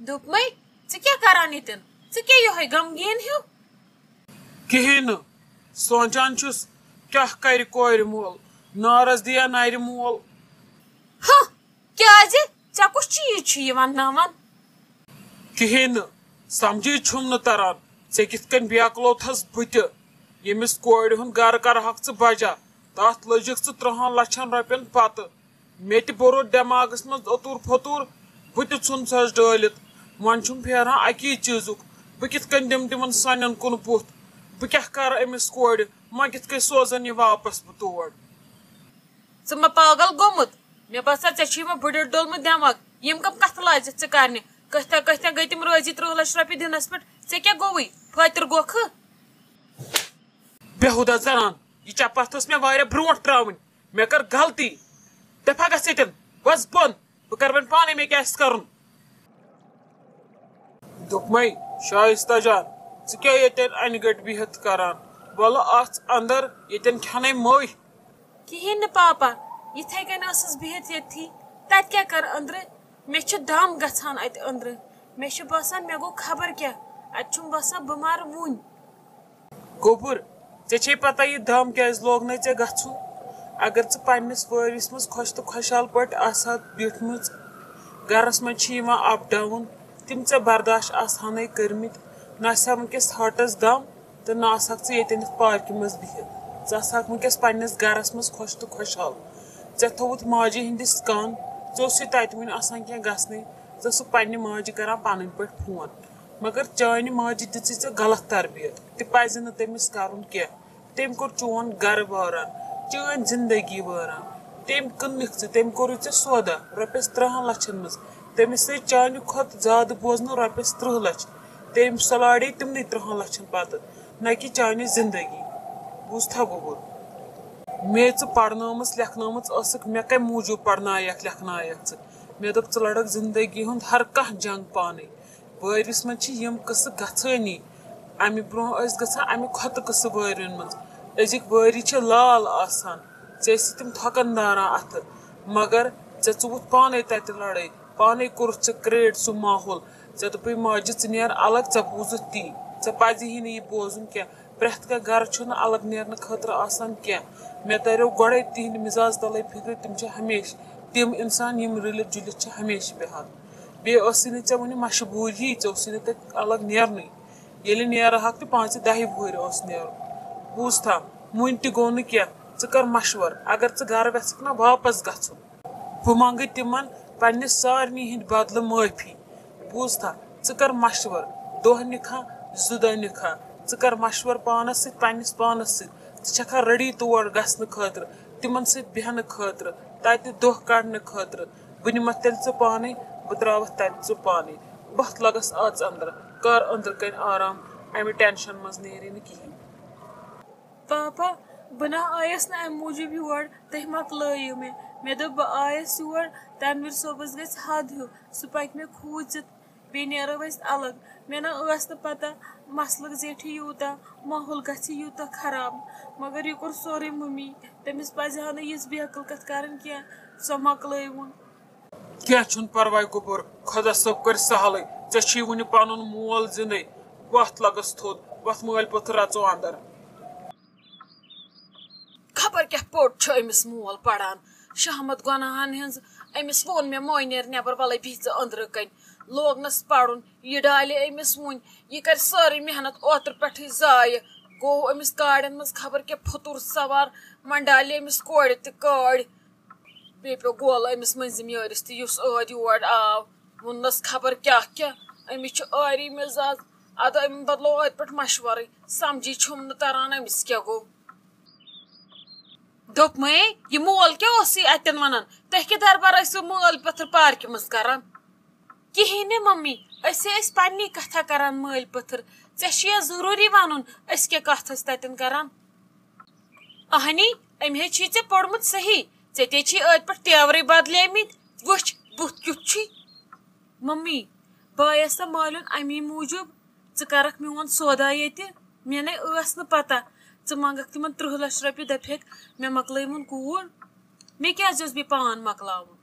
دوپمے ژٕ کیٛاہ کران ییٚتٮ۪ن ژٕ کیٛاہ یِہوے غمگیٖن ہیوٗ کہین نہٕ سونچان چھُس کیٛاہ کرِ کورِ مول نارس دِیا نرِ مول ہہ کیٛازِ ژےٚ کُس چیٖز چھُ یہِ ونناوان کہین نہٕ سمجھے چھُم نہٕ تران ژےٚ کِتھ کٔنۍ بیکلوتھس بہٕ تہِ ییٚمِس کورِ ہُنٛد گرٕ کرہکھ ژٕ بجا تتھ لٔجِکھ ژٕ 30 لچھن رۄپین پتہٕ مےٚ تہِ بوٚرُت دٮ۪ماغس منٛز اوٚتُر پھوٚتُر بہٕ تہِ ژھُنسس ڈٲلِتھ وۄنۍ چھُم پھیران اکی چیٖزُک بہٕ کِتھ کٔنۍ دِمہٕ تِمن سنٮ۪ن کُن بُتھ بہٕ کیٛاہ کرٕ أمِس کورِ وۄنۍ کِتھ کٔنۍ سوزن یہِ واپس بہٕ تور ژٕ ما پاگل گوٚمُت مےٚ باسان ژےٚ چھُے وۄنۍ بٕڈِر ڈوٚلمُت دٮ۪ماغ یِم کم کتھٕ لاجِتھ ژٕ کرنہِ کۭتیاہ گٔے تِم رٲضی 30 لچھ رۄپیہِ دِنس پٮ۪ٹھ ژےٚ کیٛاہ گوٚوُے فٲطِر گوکھٕ بےٚہُدا زنان یہِ چپاتھ ٲس مےٚ واریاہ برونٛٹھ تراوٕنۍ مےٚ کٔر غلطی دپا گژھ ییٚتٮ۪ن وۄز بۄن بہٕ کرٕ وۄنۍ پانے مےٚ کیٛاہ آسہِ کرُن دوٚپمے شایستہ جان ژٕ کیٛاہ ییٚتٮ۪ن انہِ گٔٹۍ بِہِتھ کران وَلہٕ اژھ اندر ییٚتٮ۪ن کھٮ۪نے مٔہۍ کہیٖنۍ نہٕ پاپا یِتھے کٔنۍ ٲسٕس بِہِتھ ییٚتھی تتہِ کیٛاہ کر أنٛدرٕ مےٚ چھُ دم گژھان اتہِ أنٛدرٕ مےٚ چھُ باسان مےٚ گوٚو خبر کیٛاہ اتہِ چھُم باسان بہٕ مرٕ وُنۍ گوٚبُر ژےٚ چھے پتہ یہِ دم کیٛازِ لوگنے ژےٚ گژھُن اگر ژٕ پننِس وٲرِس منٛز خۄش تہٕ خۄشحال پٲٹھۍ آسہٕ ہکھ بیٖٹھمٕژ گرس منٛز چھِ یِوان اپ ڈاوُن تِم ژےٚ برداشت آسہٕ ہنٕے کٔرمٕتۍ نہ آسہِ ہا ؤنکیٚس ہاٹس دم تہٕ نہ آسہٕ ہکھ ژٕ ییٚتٮ۪ن یتھ پارکہِ منٛز بِہِتھ ژٕ آسہٕ ہکھ ؤنکیٚس پننِس گرس منٛز خۄش تہٕ خۄشحال ژےٚ تھووُتھ ماجہِ ہِنٛدِس کن ژٕ اوسُے تتہِ وُنہِ آسان کینٛہہ گژھنٕے ژٕ ٲسٕکھ پننہِ ماجہِ کران پنٕنۍ پٲٹھۍ فون مگر چانہِ ماجہِ دِژٕے ژےٚ غلط تربیت تہِ پزِ نہٕ تٔمِس کرُن کینٛہہ تٔمۍ کوٚر چون گرٕ وٲران چٲنۍ زندگی وٲران تٔمۍ کٕننکھ ژٕ تٔمۍ کوٚرُے ژےٚ سودا رۄپیس 30 لچھن منٛز تٔمِس ژےٚ چانہِ کھۄتہٕ زیادٕ بوزنہٕ رۄپیس 30 لچھ تٔمۍ سۄلاڑے تِمنٕے 30 لچھن پتہٕ نہ کہِ چانہِ زندگی بوٗزتھا گوٚبُر مے ژٕ پرنٲومٕژ لیکھنٲومٕژ ٲسٕکھ مےٚ کمہِ موٗجوٗب پرنایکھ لیکھنایکھ ژٕ مےٚ دوٚپ ژٕ لڑکھ زندگی ہُنٛد ہر کانٛہہ جنگ پانے وٲرِس منٛز چھِ یِم قٕصہٕ گژھٲنی امہِ برونٛہہ ٲسۍ گژھان امہِ کھۄتہٕ قٕصہٕ وٲرٮ۪ن منٛز أزِکۍ وٲری چھِ لال آسان ژےٚ ٲسی تِم تھۄکن داران اتھٕ مگر ژےٚ ژُوُتھ پانے تتہِ لڑٲے پانے کوٚرُتھ ژےٚ کریٹ سُہ ماحول ژےٚ دوٚپُے ماجہِ ژٕ نیر الگ ژےٚ بوٗزُتھ تی ژےٚ پزِہی نہٕ یہِ بوزُن کینٛہہ پرٮ۪تھ کانٛہہ گرٕ چھُنہٕ الگ نیرنہٕ خٲطرٕ آسان کینٛہہ مےٚ تریو گۄڈے تِہنٛدِ مِزاز تلے فِکرِ تِم چھِ ہمیشہِ تِم انسان یِم رٔلِتھ جُلِتھ چھِ ہمیشہِ بِہان بیٚیہِ ٲسٕے نہٕ ژےٚ وُنہِ مشبوٗری ژےٚ اوسُے نہٕ تتہِ الگ نیرنٕے ییٚلہِ نیرہکھ تہٕ 5-10 وُہٕرۍ اوس نیرُن بوٗزتھا وُنہِ تہِ گوٚو نہٕ کینٛہہ ژٕ کر مشور اگر ژٕ گرٕ ویژھکھ نا واپس گژھُن بہٕ منگے تِمن پننہِ سارنٕے ہٕنٛدۍ بدلہٕ معٲفی بوٗزتھا ژٕ کر مشور دۄہ نِکھا 2 دۄہ نِکھا ژٕ کر مشور پانس سۭتۍ پننِس پانس سۭتۍ ژٕ چھکھا ریڈی تور گژھنہٕ خٲطرٕ تِمن سۭتۍ بیہنہٕ خٲطرٕ تتہِ دۄہ کڑنہٕ خٲطرٕ بہٕ نِمتھ تیٚلہِ ژٕ پانے بہٕ تراوتھ تتہِ ژٕ پانے بتھ لگس اژ انٛدر کر أنٛدرٕ کٔنۍ آرام امہِ ٹینشن منٛز نیرِ نہٕ کِہینۍ پاپا بہٕ نہ آیس نہٕ امہِ موٗجوٗب یور تُہۍ مۄکلٲیِو مےٚ دوٚپ بہٕ آیس یور تنویٖر صٲبس گژھِ حد ہیوٗ سُہ پکہِ مےٚ کھوٗژِتھ بیٚیہِ نیرو أسۍ الگ مےٚ نہ ٲس نہٕ پتہ مسلہٕ زیٹھِ یوٗتاہ ماحول گژھِ یوٗتاہ خراب مگر یہِ کوٚر سورُے مٔمی تٔمِس پزِ ہا نہٕ یِژھ بیقٕل کتھ کرٕنۍ کینٛہہ سۄ مۄکلٲوُن کینٛہہ چھُنہٕ پرواے گوٚبُر خۄدا صٲب کرِ سہلٕے ژےٚ چھُے وُنہِ پنُن مول زِندے وتھ لگس تھوٚد وتھ مٲلۍ پوٚتھر اژو انٛدر خبر کیٛاہ پوٚٹ چھُ أمِس مول پران شہمت گۄناہن ہٕنٛز أمِس ووٚن مےٚ موے نیر نٮ۪بر وَلے بِہہِ ژٕ أنٛدرٕ کَنۍ لوگنس پرُن یہِ ڈالہِ أمِس وُنۍ یہِ کرِ سٲرٕے محنت اوترٕ پٮ۪ٹھٕے ضایہِ گوٚو أمِس کاڑٮ۪ن منٛز خبر کیٛاہ پھُتُر سوار وۄنۍ ڈالہِ أمِس کورِ تہِ کٲڑۍ بیٚیہِ پیوٚو گولہٕ أمِس مٔنٛزِم یٲرِس تہِ یُس ٲدۍ یور آو ووٚننس خبر کیٛاہ کیٛاہ أمِس چھُ ٲری مِزاز اَدٕ أمۍ بدلو ٲدۍ پٮ۪ٹھ مشورٕے سمجھی چھُم نہٕ تران أمِس کیٛاہ گوٚو دوٚپمے یہِ مول کیٛاہ اوسُے اتٮ۪ن ونان تُہۍ کیٛاہ دربار ٲسِو مٲلۍ پٔتھر پارکہِ منٛز کران کِہیٖنۍ نہٕ ممی أسۍ ٲسۍ پننی کتھا کران مٲلۍ پٔتھر ژےٚ چھُیا ضروٗری ونُن أسۍ کیٛاہ کتھ ٲسۍ تتٮ۪ن کران اہنی أمۍ ہے چھُے ژےٚ پوٚرمُت صحیح ژےٚ تے چھِی ٲدۍ پٮ۪ٹھ تیورٕے بدلیمٕتۍ وٕچھ بُتھ کیُتھ چھُے ممی بہٕ آیس سا مالیُن امی موٗجوٗب ژٕ کرکھ میون سودا ییٚتہِ مےٚ نے ٲس نہٕ پتہ ژٕ منگکھ تِمن 30 لچھ رۄپیہِ دپکھ مےٚ مۄکلٲوُن کوٗر مےٚ کیٛازِ اوس بیٚیہِ پان مۄکلاوُن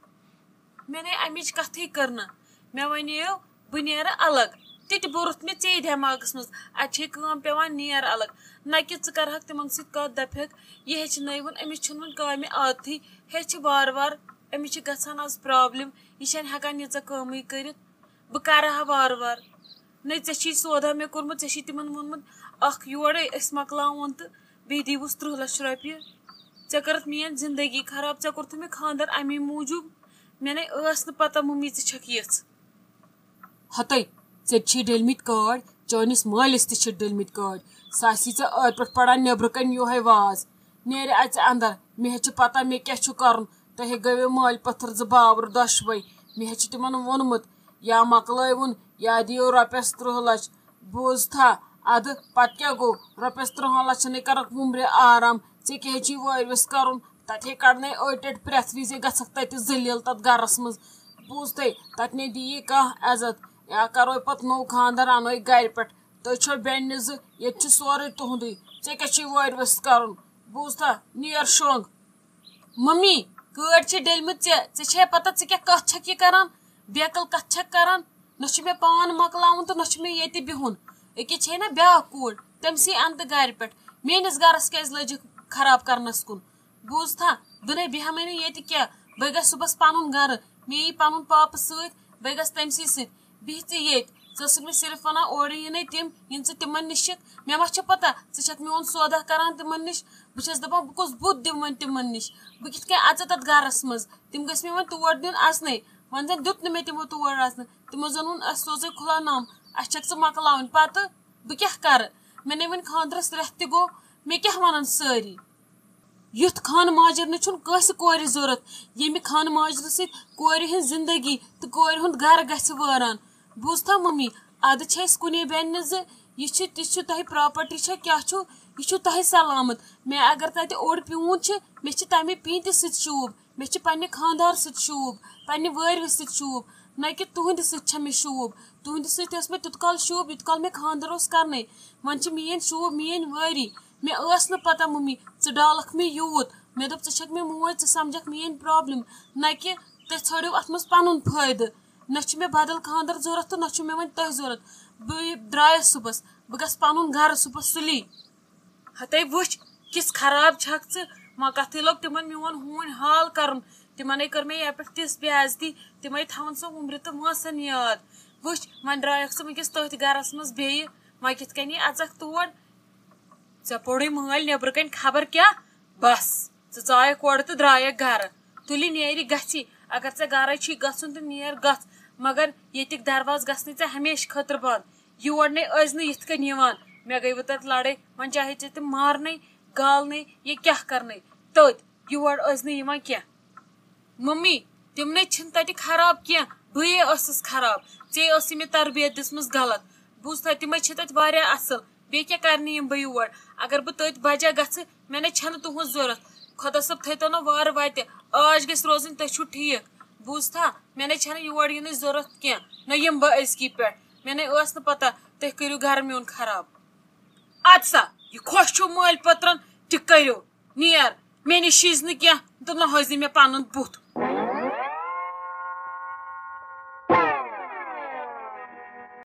مےٚ نے امِچ کتھٕے کٔر نہٕ مےٚ ونیو بہٕ نیرٕ الگ تہِ بوٚرُتھ مےٚ ژے دٮ۪ماغس منٛز اَتہِ چھے کٲم پیٚوان نیر الگ نہ کہِ ژٕ کرہکھ تِمن سۭتۍ کتھ دپہکھ یہِ ہیٚچھنٲیوُن أمِس چھُنہٕ وُنہِ کامہِ عادتھٕے ہیٚچھِ وارٕ وارٕ أمِس چھِ گژھان آز پرابلم یہِ چھنہٕ ہٮ۪کان ییٖژاہ کٲمٕے کٔرِتھ بہٕ کرٕ ہا وارٕ وارٕ نٔے ژےٚ چھی سودا مےٚ کوٚرمُت ژےٚ چھی تِمن ووٚنمُت اکھ یورے أسۍ مۄکلاوون تہٕ بیٚیہِ دیٖوُس 30 لچھ رۄپیہِ ژےٚ کٔرٕتھ میٲنۍ زندگی خراب ژےٚ کوٚرتھٕ مےٚ خانٛدر امی موٗجوٗب مےٚ نَے ٲس نہٕ پتہ مٔمی ژٕ چھکھ یِژھ ہتے ژےٚ چھی ڈٔلمٕتۍ کاڈ چٲنِس مٲلِس تہِ چھِ ڈٔلمٕتۍ کاڈ سُہ آسی ژےٚ ٲدۍ پٲٹھۍ پڑان نیبرٕ کنۍ یِہوے واز نیرِ اَژِ اندر مےٚ ہے چھِ پتہ مےٚ کیاہ چھُ کرُن تۄہہِ گٔیو مٲلۍ پٔتھر 2 بابر دۄشوے مےٚ ہے چھِ تِمن ووٚنمُت یا مۄکلٲوُن یا دِیو رۄپیس 30 لچھ بوٗزتھا ادٕ پتہٕ کیاہ گوٚو رۄپیس 30 لچھنٕے کرکھ وُمبرِ آرام ژےٚ کیٛاہ چھی وٲرۍوِس کرُن تتہِ کڑنے أٹۍ أٹۍ پرٛٮ۪تھ وِزِ گژھکھ تتہِ ذٔلیٖل تتھ گرس منٛز بوٗزتھے تتہِ نے دِیی کانٛہہ عزت یا کرو پتہٕ نوٚو خانٛدر انوے گرِ پٮ۪ٹھ تُہۍ چھو بیٚنہِ 2 ییٚتہِ چھُ سورُے تُہنٛدُے ژےٚ کیٛاہ چھی وٲرۍوِس کرُن بوٗزتھا نیر شۄنٛگ ممی گٲڑۍ چھِ ڈٔلمٕژ ژےٚ چھے پتہ ژٕ کیٛاہ کتھ چھکھ یہِ کران بیکل کتھ چھکھ کران نہ چھُ مےٚ پان مۄکلاوُن تہٕ نہ چھُ مےٚ ییٚتہِ بِہُن أکیٛاہ چھے نہ بیٛاکھ کوٗر تٔمسٕے اَن تہٕ گرِ پٮ۪ٹھ میٲنِس گرس کیٛازِ لٔجِکھ خراب کرنس کُن بوٗزتھا بہٕ نَے بیٚہمے نہٕ ییٚتہِ کینٛہہ بہٕ گژھٕ صُبحس پنُن گرٕ مےٚ یی پنُن پاپہٕ سۭتۍ بہٕ گژھٕ تٔمسٕے سۭتۍ بیٚہہ ژٕ ییٚتہِ ژٕ ٲسٕکھ مےٚ صرف ونان اورٕ یِنَے تِم یِن ژٕ تِمن نِش چھِکھ مےٚ ما چھِ پتہ ژٕ چھکھ میون سودا کران تِمن نِش بہٕ چھس دپان بہٕ کُس بُتھ دِمہٕ وۄنۍ تِمن نِش بہٕ کِتھ کٔنۍ اژٕ تتھ گرس منٛز تِم گٔژھۍ مےٚ وۄنۍ تور دِنۍ اژنَے وۄنۍ زن دیُت نہٕ مےٚ تِمو تور اژنہٕ تِمو زن ووٚن اسہِ سوزے خُلا نام اسہِ چھکھ ژٕ مۄکلاوٕنۍ پتہٕ بہٕ کیٛاہ کرٕ مےٚ نَے وۄنۍ خانٛدرس رٮ۪تھ تہِ گوٚو مےٚ کیٛاہ ونن سٲری یُتھ خانہٕ ماجرنہٕ چھُنہٕ کٲنٛسہِ کورِ ضوٚرتھ ییٚمہِ خانہٕ ماجرٕ سۭتۍ کورِ ہٕنٛز زندگی تہٕ کورِ ہُنٛد گرٕ گژھِ وٲران بوٗزتھا ممی ادٕ چھِ أسۍ کُنے بیٚنہِ 2 یہِ چھِ تہِ چھُ تۄہہِ پراپرٹی چھا کیٛاہ چھُ یہِ چھُ تۄہہِ سلامت مےٚ اگر تتہِ اوٚڑ پیوٗنت چھِ مےٚ چھِ تمے پیٖنتہِ سۭتۍ شوٗب مےٚ چھِ پننہِ خانٛدار سۭتۍ شوٗب پننہِ وٲرۍوِ سۭتۍ شوٗب نہ کہِ تُہنٛدِ سۭتۍ چھےٚ مےٚ شوٗب تُہنٛدِ سۭتۍ ٲس مےٚ تیُت کال شوٗب یوٗت کال مےٚ خانٛدر اوس کرنے وۄنۍ چھِ میٲنۍ شوٗب میٲنۍ وٲری مےٚ ٲس نہٕ پتہ ممی ژٕ ڈالکھ مےٚ یوٗت مےٚ دوٚپ ژٕ چھکھ مےٚ موج ژٕ سمجکھ میٲنۍ پرابلم نہ کہِ تُہۍ ژھٲنٛڈِو اتھ منٛز پنُن فٲیدٕ نہ چھُ مےٚ بدل خانٛدر ضوٚرتھ تہٕ نہ چھُ مےٚ وۄنۍ تۄہہِ ضوٚرتھ بہٕ درٛایس صُبحس بہٕ گژھٕ پنُن گرٕ صُبحس سُلی ہتے وٕچھ کِژھ خراب چھکھ ژٕ وۄنۍ کتھٕے لوٚگ تِمن میون ہوٗنۍ حال کرُن تِمنے کٔر مےٚ یپٲرۍ تِژھ بے عزتی تِمے تھاوان سۄ وُمبرِ تہٕ وٲنٛسن یاد وٕچھ وۄنۍ درٛایکھ ژٕ وٕنکیٚس تٔتھۍ گرس منٛز بیٚیہِ وۄنۍ کِتھ کٔنی اژکھ تور ژےٚ پوٚرُے مٲلۍ نیبرٕ کنۍ خبر کیٛاہ بس ژٕ ژایکھ اورٕ تہٕ درٛایکھ گرٕ تُلہِ نیرِ گژھی اگر ژےٚ گرے چھی گژھُن تہٕ نیر گژھ مگر ییٚتِکۍ دروازٕ گژھنٕے ژےٚ ہمیشہٕ خٲطرٕ بنٛد یور نَے ٲسۍ نہٕ یِتھ کٔنۍ یِوان مےٚ گٔے وۄنۍ تتہِ لڑٲے وۄنۍ چاہے ژےٚ تِم مارنے گالنے یا کیٛاہ کرنے تٔتھۍ یور ٲسۍ نہٕ یِوان کینٛہہ ممی تِمنٕے چھِنہٕ تتہِ خراب کینٛہہ بٕے ٲسٕس خراب ژےٚ ٲسٕے مےٚ تربیت دِژمٕژ غلط بوٗزتھا تِمے چھِ تتہِ واریاہ اصٕل بیٚیہِ کیٛاہ کرنہِ یِم بہٕ یور اگر بہٕ تٔتھۍ بجا گژھٕ مےٚ نَے چھنہٕ تُہنٛز ضوٚرتھ خۄدا صٲب تھٲیتو نہٕ وارٕ وتہِ عٲش گژھِ روزٕنۍ تُہۍ چھِو ٹھیٖک بوٗزتھا مےٚ نَے چھنہٕ یور یِنٕچ ضوٚرتھ کینٛہہ نہ یِمہٕ بہٕ أزکی پٮ۪ٹھ مےٚ نَے ٲس نہٕ پتہ تُہۍ کٔرِو گرٕ میون خراب ادٕ سا یہِ خۄش چھُو مٲلۍ پٔترن تہِ کٔرِو نیر مےٚ نِش شیٖز نہٕ کینٛہہ تہٕ نہ ہٲیزِ مےٚ پنُن بُتھ